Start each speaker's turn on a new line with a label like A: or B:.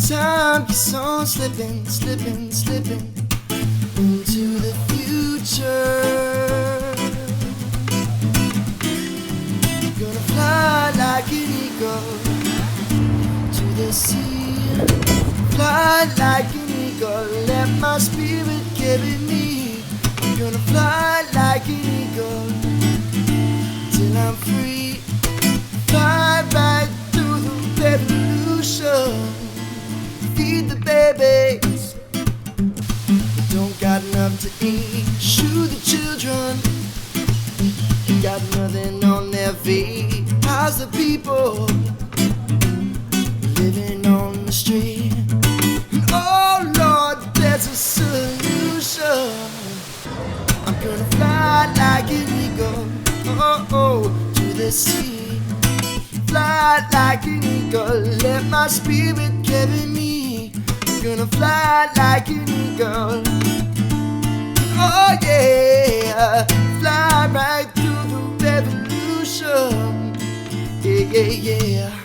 A: Time keeps on slipping, slipping, slipping into the future. Gonna fly like an eagle to the sea. Fly like an eagle, let my spirit carry me. I'm gonna fly like an eagle till I'm free. Fly right through the revolution. Feed the babies that don't got enough to eat. Shoot the children that got nothing on their feet. How's the people living on the street? And oh Lord, there's a solution. I'm gonna fly like an eagle, oh, oh, to the sea. Fly like an eagle, let my spirit carry me. I'm gonna fly like an eagle, oh yeah. Fly right through the revolution, yeah, yeah, yeah.